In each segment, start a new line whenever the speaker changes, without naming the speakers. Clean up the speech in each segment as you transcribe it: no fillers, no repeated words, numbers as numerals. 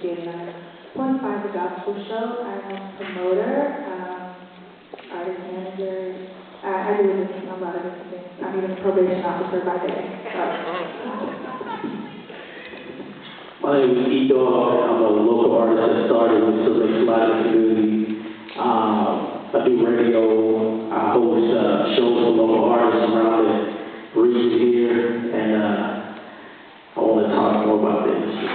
be another point five, the gospel show. I'm a promoter, artist manager. I do a lot of different things. I'm even a probation officer by day.
My name is E-Dog. I'm a local artist that started with still makes a lot of the community. I do radio. I host shows for local artists around the region here, and I want to talk more about the industry.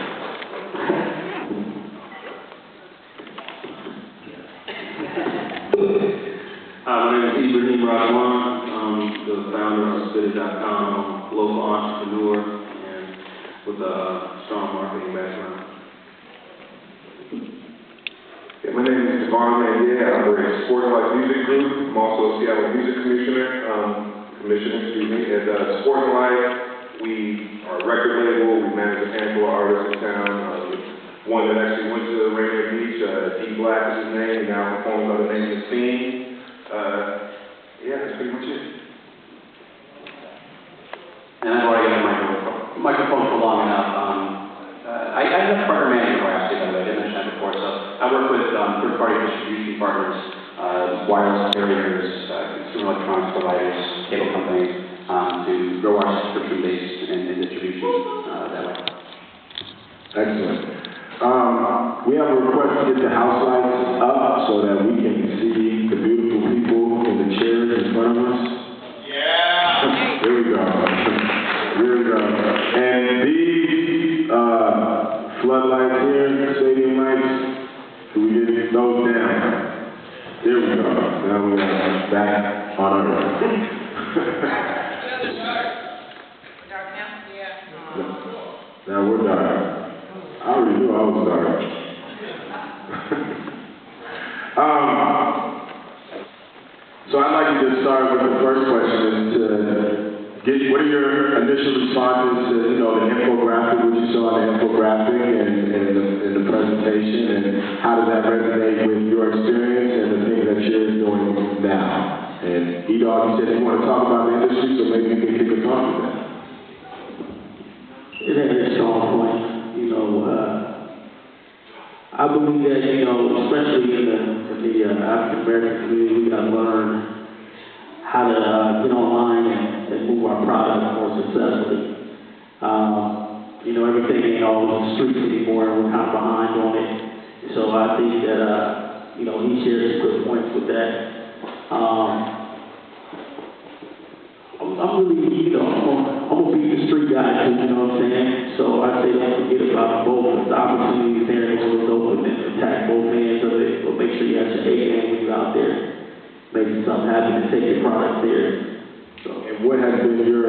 My name is Ibrahim Radwan. I'm the founder of Spitter.com, local entrepreneur, and with a strong marketing background.
Yeah, my name is Javon Mandier. I operate Sports Life Music Group. I'm also a Seattle Music Commissioner. At Sports Life, we are a record label. We manage a handful of artists in town. One that actually went to Rainier Beach, D Black is his name. He now performs under the name of Scene. Yeah, that's pretty much it.
And I've already got a microphone for long enough. I have a partner manager where I actually, by the way, I didn't mention that before. So I work with third-party distribution partners, wireless carriers, consumer electronics providers, cable companies, to grow our subscription base and distribution that way.
Excellent. We have a request to get the house lights up so that we can see the beautiful people in the chairs in front of us. Yeah! There we go. There we go. And these floodlights here, stadium lights, do we get those down? There we go. Now we are back on Earth.
Dark now? Yeah.
Now we're dark. I already knew I was dark. So I'd like to just start with the first question: is to get what are your initial responses to the infographic, what you saw in the infographic and the presentation, and how does that resonate with your experience and the things that you're doing now? And E-Dog, you said you want to talk about the industry, so maybe you can kick us off with that.
It had a strong point. I believe that, especially in the African American community, we got to learn how to get online and move our product more successfully. Everything ain't always the streets anymore, and we're kind of behind on it. So I think that, he shared some good points with that. I'm really, I'm gonna be the street guy too, you know what I'm saying? So I say don't forget about both the opportunities there and what's open and attack both ends of it, but make sure you have your A game when you're out there. Maybe something happen to take your product there. So,
and what has been your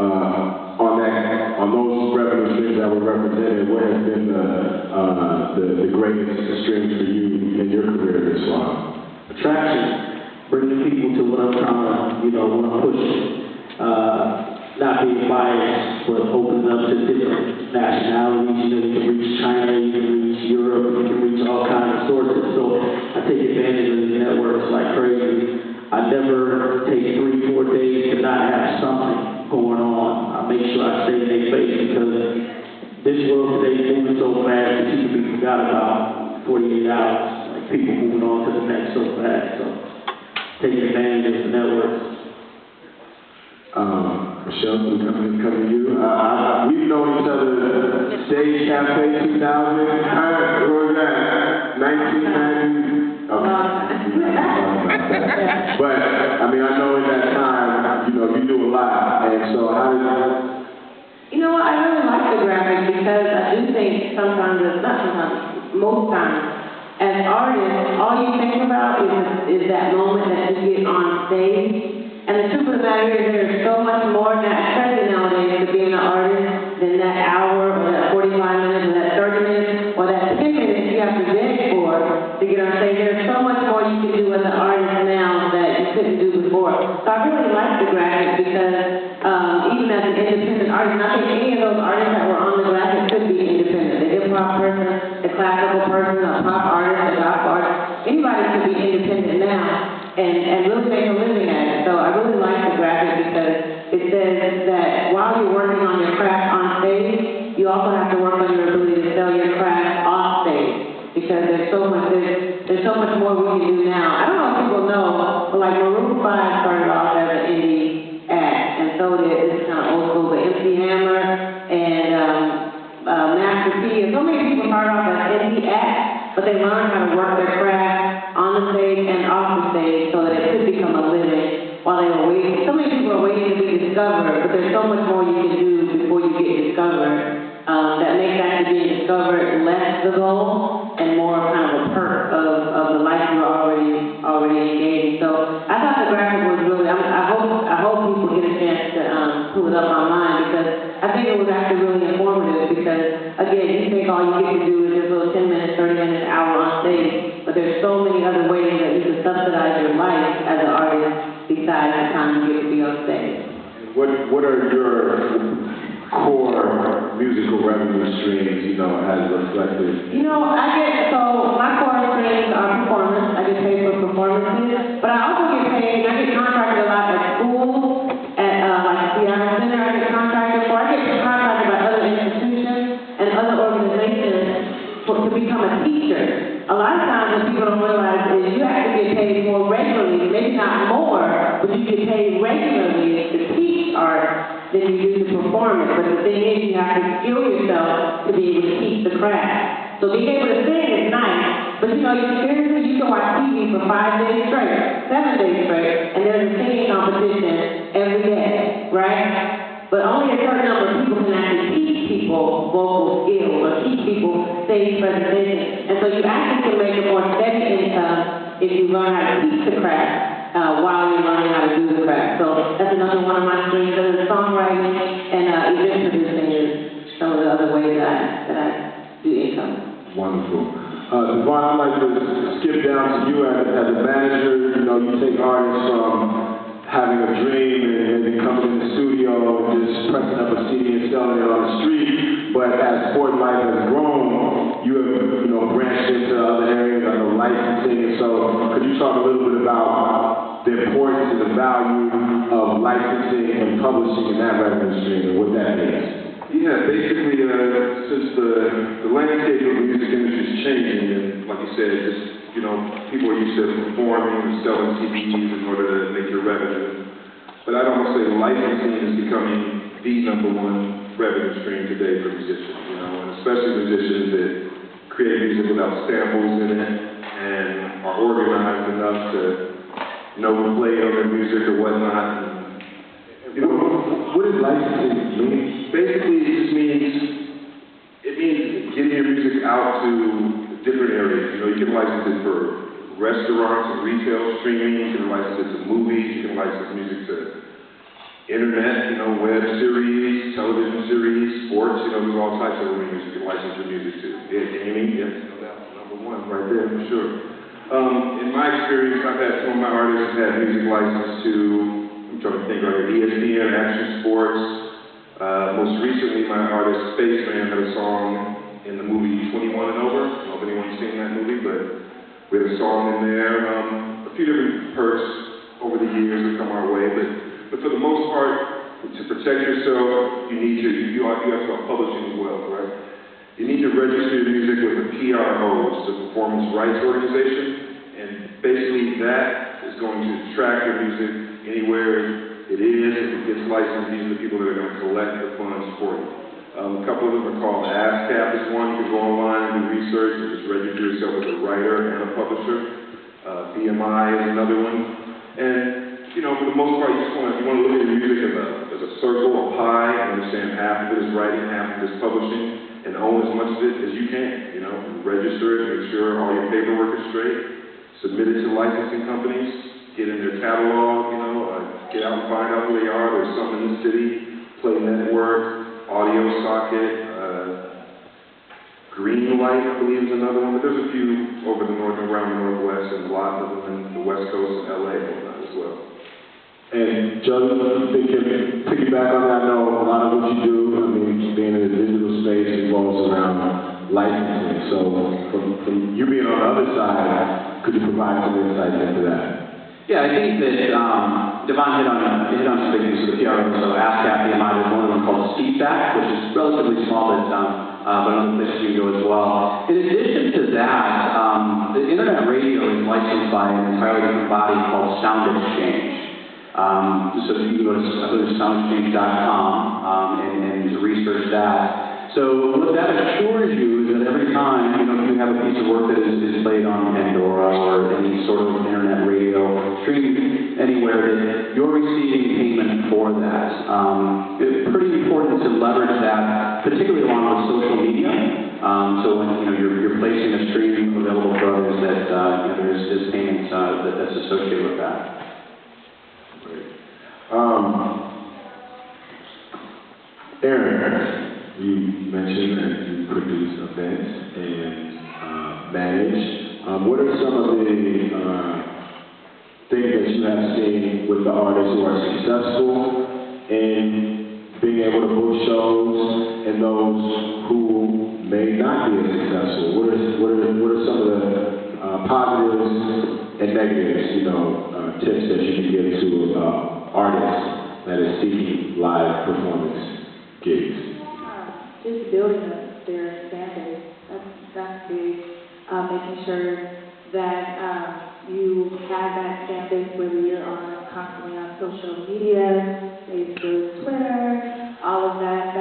on those revenue streams that were represented, what has been the greatest streams for you in your career this far?
Attraction, bringing people to what I'm trying to, what I'm pushing. Not being biased, but opening up to different nationalities. You can reach China, you can reach Europe, you can reach all kinds of sources. So I take advantage of the networks like crazy. I never take 3-4 days to not have something going on. I make sure I stay in their face because this world today is moving so fast that you can be forgot about 48 hours. Like people moving on to the next so fast. So taking advantage of the networks.
Michelle, we come to you. We've known each other Stage Cafe 2000. What was that? 1990. But I know in that time, you do a lot, and so how did that?
I really like the graphic because I do think most times, as artists, all you think about is that moment that you get on stage. And the truth of the matter is there's so much more that especially nowadays to being an artist than that hour or that 45 minutes or that 30 minutes or that 10 minutes you have to beg for to get on stage. There's so much more you can do as an artist now that you couldn't do before. So I really like the graphic because even as an independent artist, and I think any of those artists that were on the graphic could be independent. The hip-hop person, the classical person, a pop artist, a gospel artist, anybody could be independent now. And really make a living at it. So I really like the graphic because it says that while you're working on your craft on stage, you also have to work on your ability to sell your craft off there's so much more we can do now. I don't know if people know, but like Maroon 5 started off as an indie act, and so did, it's kind of old school, but MC Hammer and Master P, and so many people started off as indie acts, but they learned how to work their craft on the stage and off the stage so that it could become a living while they were waiting. So many people are waiting to be discovered, but there's so much more you can do before you get discovered. That makes actually being discovered less the goal and more kind of a perk of the life you're already engaged. So I thought the graphic was really, I hope people get a chance to pull it up online, because I think it was actually really informative, because again, you think all you get to do is just a little 10 minutes, 30 minutes, hour on stage, but there's so many other ways that you can subsidize your life as an artist besides the time you get to be on stage.
What are your core musical revenue streams, you know, as reflected?
You know, so my core streams are performance. I get paid for performances, but I also get paid, I get contracted a lot at schools, at like Seattle Center, I get contracted for. I get contracted by other institutions and other organizations to become a teacher. A lot of times what people don't realize is you actually get paid more regularly, maybe not more, but you get paid regularly to teach art than you do to perform it. But the thing is, you have to skill yourself to be able to teach the craft. So being able to sing is nice, but you know, you can watch TV for 5 days straight, 7 days straight, and there's a singing competition every day, right? But only a certain number of people can actually teach people vocal skills or teach people stage presentation. And so you actually can make a more steady income if you learn how to teach the craft while you're learning how to do the craft. So that's another one of my streams. Other songwriting and event producing is some of the other ways that I do income.
Wonderful. Devon, I'd like to skip down to you as a manager. You know, you take artists from having a dream and maybe coming in the studio and just pressing up a CD and selling it on the street. But as sport life has grown, you have, you know, branched into other areas like licensing. And so could you talk a little bit about the importance and the value of licensing and publishing in that revenue stream and what that means?
Yeah, basically, since the landscape of the music industry is changing, and like you said, just, you know, people are used to performing and selling CDs in order to make your revenue. But I'd almost say licensing is becoming the #1 revenue stream today for musicians, you know, and especially musicians that create music without samples in it and are organized enough to know who played on their music or whatnot. And, you know,
what does licensing mean?
Basically, it means getting your music out to different areas. You know, you can license it for restaurants and retail streaming. You can license it to movies. You can license music to internet, you know, web series, television series, sports. You know, there's all types of arenas you can license your music to. Yeah, gaming, yes, you know, that's #1 right there for sure. In my experience, I've had some of my artists have music licensed to, I'm trying to think right here, ESPN, Action Sports. Most recently, my artist Spaceman had a song in the movie 21 and Over. I don't know if anyone's seen that movie, but we had a song in there. A few different perks over the years that come our way, but for the most part, to protect yourself, you have to start publishing as well, right? You need to register your music with a PRO, which is a performance rights organization, and basically that is going to track your music anywhere it is. If it gets licensed, these are the people that are going to collect the funds for you. A couple of them are called ASCAP is one. You can go online and do research and just register yourself as a writer and a publisher. BMI is another one. And, you know, for the most part, you want to look at your music as a circle, a pie, and understand half of it is writing, half of it is publishing, and own as much of it as you can, you know. Register it, make sure all your paperwork is straight, submit it to licensing companies, get in their catalog, you know, get out and find out who they are. There's some in the city, Play Network, Audio Socket, Greenlight, I believe is another one, but there's a few over the north and around the Northwest, and a lot of them in the West Coast and LA and whatnot as well.
And Joe, you can piggyback on that. I know a lot of what you do, I mean, being in the digital space revolves around licensing. So from you being on the other side, could you provide some insight into that?
Yeah, I think that Devon hit on some big things with the PRO. So ASCAP, BMI, there's one of them called CFAC, which is relatively small, but but other places you can go as well. In addition to that, the internet radio is licensed by an entirely different body called Sound Exchange. So you can go to soundexchange.com and research that. So what that assures you is that every time, if you have a piece of work that is played on Pandora or any sort of internet radio, streamed anywhere, that you're receiving payment for that. It's pretty important to leverage that, particularly along with social media. So when you're placing a stream available for others, that there's payments that's associated with that.
Aaron, you mentioned that you produce events and manage. What are some of the things that you have seen with the artists who are successful in being able to book shows and those who may not be as successful? What are some of the positives and negatives, tips that you can give to artists that is seeking live performance gigs?
Just building their fan base. That's big. Making sure that you have that fan base, whether you're constantly on social media, Facebook, Twitter, all of that.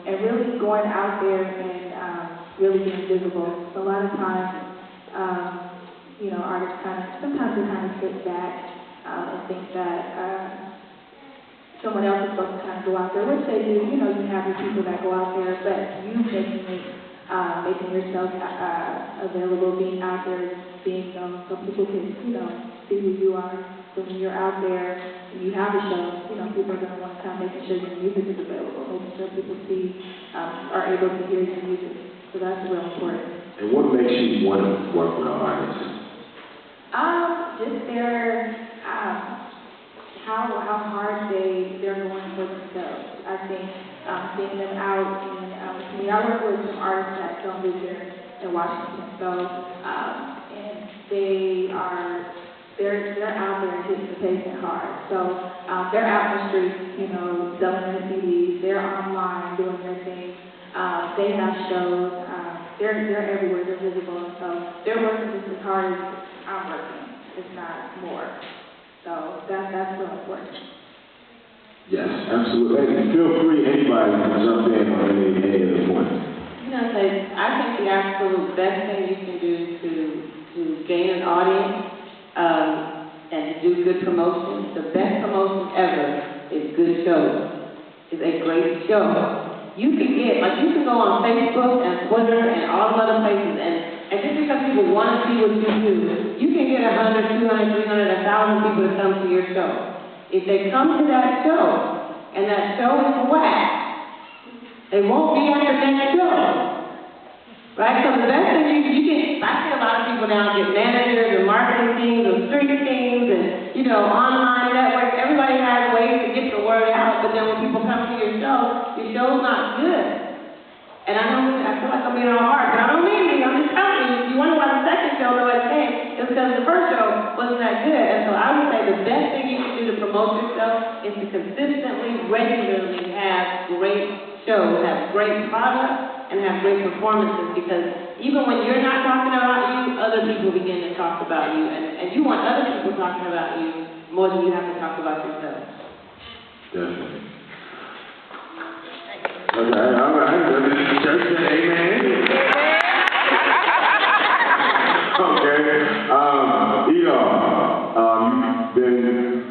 And really going out there and really being visible. So a lot of times, artists sometimes they kind of sit back and think that someone else is supposed to kind of go out there, which they do. You have your people that go out there, but you making yourself available, being out there, being known, so people can, see who you are. So when you're out there and you have a show, people are going to want to come, making sure your music is available, making sure people are able to hear your music. So that's real important.
And what makes you want to work with an artist?
Just their how hard they're going for themselves. I think seeing them out and I work with some artists that don't live here in Washington, so and they're out there hitting the pavement hard. So they're out in the streets, selling their CDs. They're online doing their thing. They have shows. They're everywhere. They're visible, and so they're working just as hard as I'm working, if not more. So that's real important.
Yes, absolutely. And feel free, anybody can jump in on any of the points.
I think the absolute best thing you can do to gain an audience and to do good promotion, the best promotion ever is good shows. Is a great show. You can go on Facebook and Twitter and all the other places and just because people want to see what you do, you can get 100, 200, 300, 1,000 people to come to your show. If they come to that show, and that show is whack, they won't be at the next show. Right? So the best thing I see a lot of people now get managers and marketing teams and street teams and, online networks. Everybody has ways to get the word out, but then when people come to your show's not good. And I feel like I'm being all hard, but I don't mean to. I'm just telling you. You wonder why the second show nobody came. It's because the first show wasn't that good. And so I would say the best thing you can do to promote yourself is to consistently, regularly have great shows, have great products, and have great performances. Because even when you're not talking about you, other people begin to talk about you. And you want other people talking about you more than you have to talk about yourself.
Definitely. Okay, all right. Church said amen. Okay.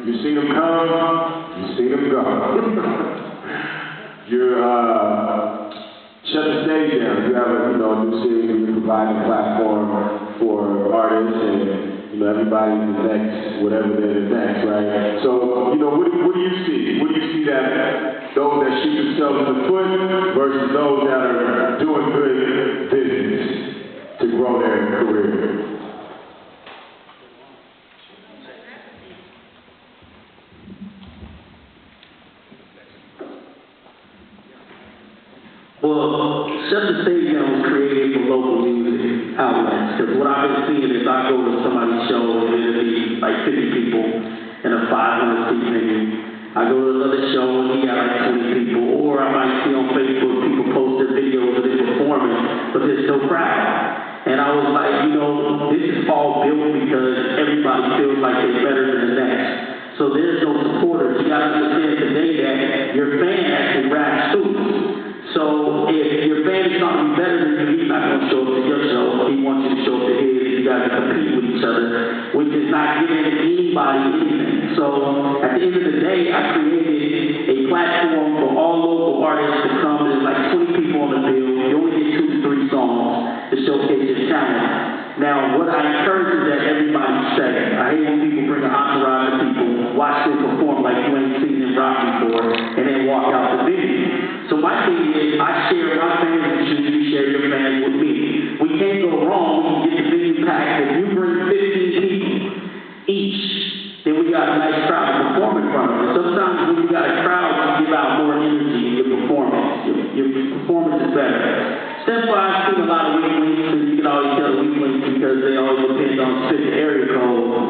You've seen them come, you've seen them go. You're shut the stage down. You have a new series where you provide a platform for artists and everybody's the next, whatever they're the next, right? So, what do you see? What do you see that those that shoot themselves in the foot versus those that are doing good business to grow their career?
Well, Shut the Stage Down was created for local music outlets, because what I've been seeing is I go to somebody's show and it'll be like 50 people in a 500-seat venue. I go to another show and he got like 20 people, or I might see on Facebook people post their videos of but there's no crowd. And I was like, you know, this is all built because everybody feels like they're better than the next. So there's no supporters. You gotta understand today that your fan actually raps too. So if your fan is not be better than you, he's not gonna show up to your show. He wants you to show up to his. You gotta compete with each other, which is not giving anybody anything. So at the end of the day, I created a platform for all local artists to come. There's like 20 people on the bill. You only get 2 to 3 songs to showcase your talent. Now, what I encourage is that everybody say. I hate when people bring an entourage of people, watch them perform like you ain't seen them rock before, and then walk out the venue. So my thing is, I share my fans with you, you share your fans with me. We can't go wrong. We can get the venue packed. If you bring 15 people each, then we got a nice crowd to perform in front of. And sometimes when you got a crowd, you give out more energy in your performance. Your performance is better. That's why I've seen a lot of weak links, and you can always tell the weak links because they always depend on specific area code.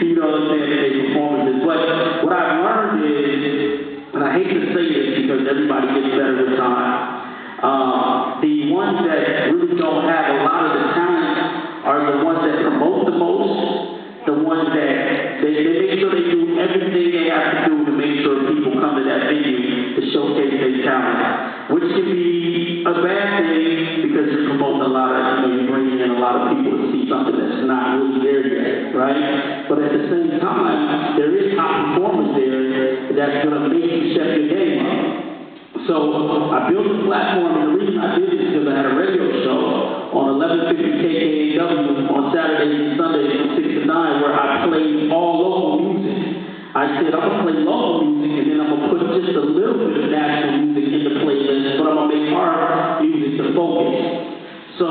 You know what I'm saying, their performances. But what I've learned is, and I hate to say this because everybody gets better with time, the ones that really don't have a lot of the talent are the ones that promote the most, the ones that they make sure they do everything they have to do to make sure people come to that venue to showcase their talent, which can be a bad thing because you're promoting a lot of, you're bringing in a lot of people to see something that's not really there yet, right? But at the same time, there is top performers there that's going to make you step your game up. So I built a platform, and the reason I did this is because I had a radio show on 1150 KKAW on Saturdays and Sundays from 6 to 9 where I played all local music. I said, I'm going to play local music, and then I'm going to put just a little bit of national music in the playlist, but I'm going to make our music the focus. So,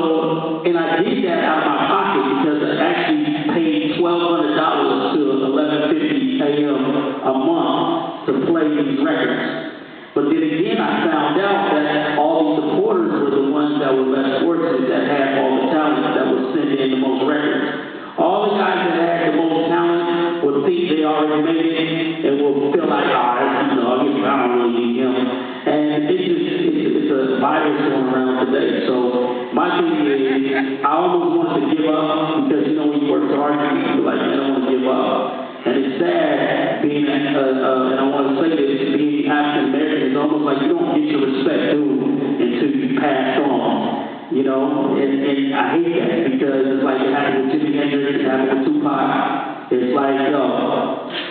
and I did that out of my pocket because I actually paid $1,200 to 1150 AM a month to play these records. But then again, I found out that all these supporters were the ones that were less fortunate, that had all the talent, that would send in the most records. All the guys that had the most talent would think they already made it and will feel like, I don't really need him. And it's a virus going around today. So my thing is, I almost wanted to give up because, when you work so hard, you feel like, man, I don't want to give up. And it's sad being, and I want to say this, being African American is almost like you don't get your respect due until you pass on. And I hate that because it's like it happened with Jimi Hendrix, it happened with Tupac. It's like,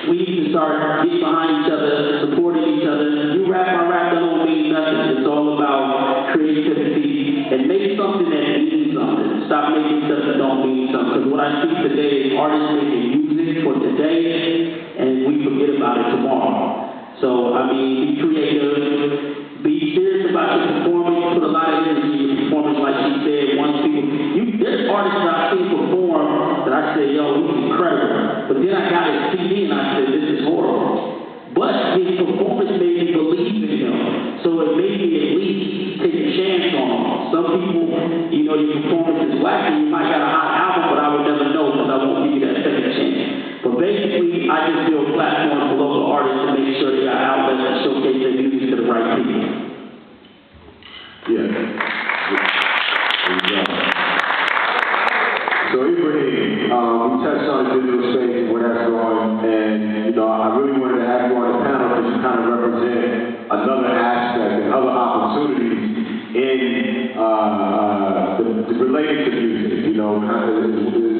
we need to start getting behind each other, supporting each other. You rap, I rap, that don't mean nothing. It's all about creativity and make something that means something. Stop making stuff that don't mean something. Because what I see today is artists making music for today, and we forget about it tomorrow. So, be creative, be serious about your performance, put a lot of energy in your performance, like she said. Once people, there's artists that I've seen perform that I say, yo, he's incredible. But then I got his CD and I said, this is horrible. But his performance made me believe in him. So it made me at least take a chance on him. Some people, your performance is whack and you might got a hot album, but I would never know because I won't give you that second chance. But basically, I just build platforms for local artists to make sure they got outlets that showcase their music to the right people.
Yeah. So Ibrahim, we touched on the digital space and where that's going, and I really wanted to have you on the panel because you kind of represent another aspect and other opportunities in the related to music,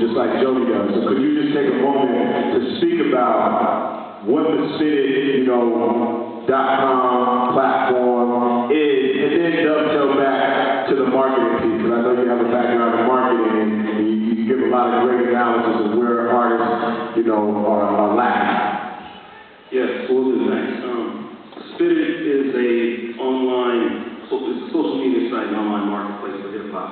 just like Jody does. So could you just take a moment to speak about what the Spitted.com platform is, and then dovetail back to the marketing piece, because I know you have a background in marketing, and you give a lot of great analysis of where artists, are lacking.
Yes, we'll do that. Spitted is it's a social media site and online marketplace for hip-hop.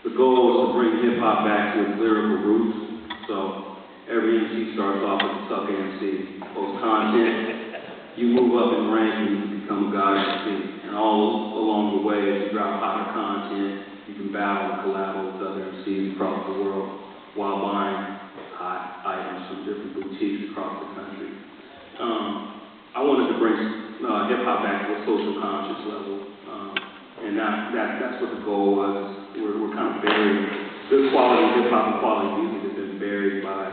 The goal is to bring hip-hop back to its lyrical roots. So every MC starts off as a sucker MC, post content. You move up in rank and you become a god MC. And all along the way, as you drop hotter content, you can battle and collaborate with other MCs across the world while buying hot items from different boutiques across the country. I wanted to bring hip-hop back to a social conscious level. And that's what the goal was. We're kind of buried. Good quality hip hop and quality music has been buried by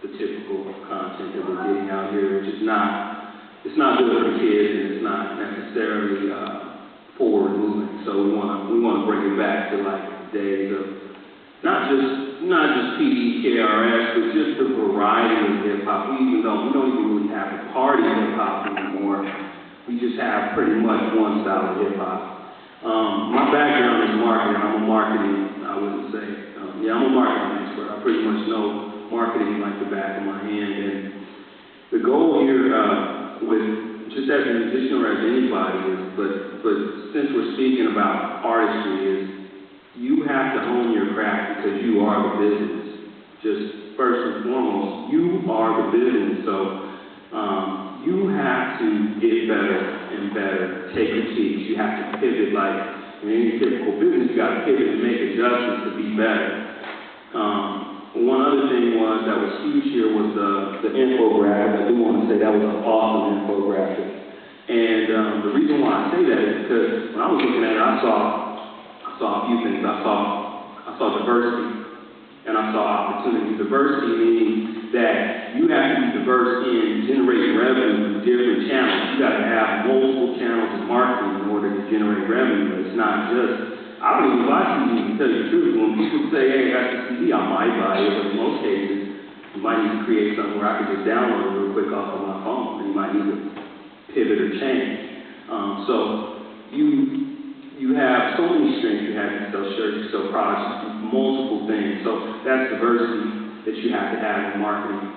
the typical content that we're getting out here, which is it's not good for kids, and it's not necessarily forward moving. So we want to bring it back to like the days of not just PD, KRS, but just the variety of hip hop. We don't even really have a party hip hop anymore. We just have pretty much one style of hip hop. My background is marketing. I'm a marketing, I wouldn't say, I'm a marketing expert. I pretty much know marketing like the back of my hand. And the goal here, with just as a musician or as anybody is, but since we're speaking about artistry, is you have to hone your craft because you are the business. Just first and foremost, you are the business. So you have to get better and better, take critiques. You have to pivot like in any typical business. You got to pivot and make adjustments to be better. One other thing that was huge here was the infographic. I do want to say that was an awesome infographic. And the reason why I say that is because when I was looking at it, I saw a few things. I saw diversity, and I saw opportunity. Diversity meaning that you have to be diverse in generating revenue through different channels. You got to have multiple channels of marketing in order to generate revenue. It's not just, I don't even buy CDs, to tell you the truth. When people say, hey, I got the CD, I might buy it, but in most cases, you might need to create something where I can just download it real quick off of my phone, and you might need to pivot or change. So you have so many strengths. You have to sell shirts, you sell products, you do multiple things. So that's diversity that you have to have in marketing.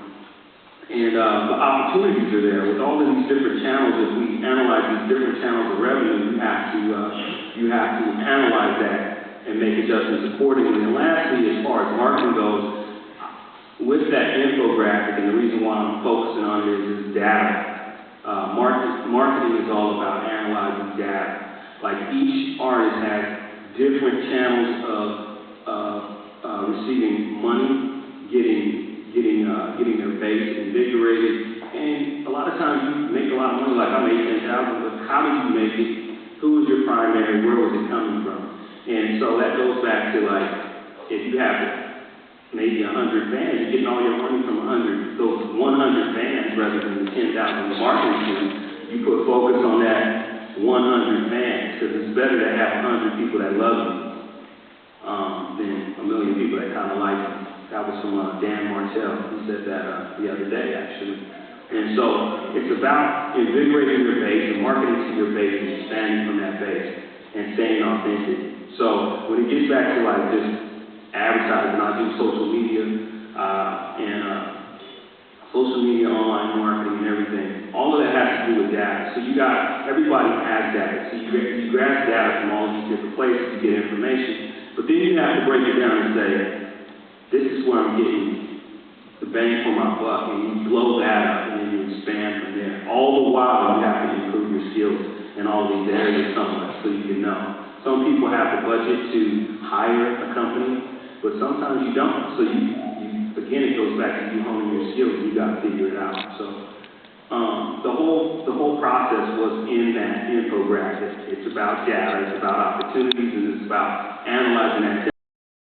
And the opportunities are there. With all of these different channels, if we analyze these different channels of revenue, you have to analyze that and make adjustments accordingly. And lastly, as far as marketing goes, with that infographic, and the reason why I'm focusing on it is data. Marketing is all about analyzing data. Like each artist has different channels of receiving money, getting their base invigorated, and a lot of times you make a lot of money. Like I made $10,000, but how did you make it? Who was your primary? Where was it coming from? And so that goes back to like if you have maybe 100 fans, you're getting all your money from those 100 fans rather than the 10,000 marketing team. You put focus on that 100 fans because it's better to have 100 people that love you than a million people that kind of like you. That was from Dan Martell. He said that the other day, actually. And so it's about invigorating your base and marketing to your base and expanding from that base and staying authentic. So when it gets back to like just advertising, I do social media social media, online marketing, and everything. All of that has to do with data. So everybody has data. So you grab data from all these different places to get information, but then you have to break it down and say, this is where I'm getting the bang for my buck, and you blow that up, and then you expand from there. All the while, you have to improve your skills in all these areas somewhat, so you can know. Some people have the budget to hire a company, but sometimes you don't. So again, it goes back to you honing your skills. You got to figure it out. So the whole process was in that infographic. It's about data, it's about opportunities, and it's about analyzing that data.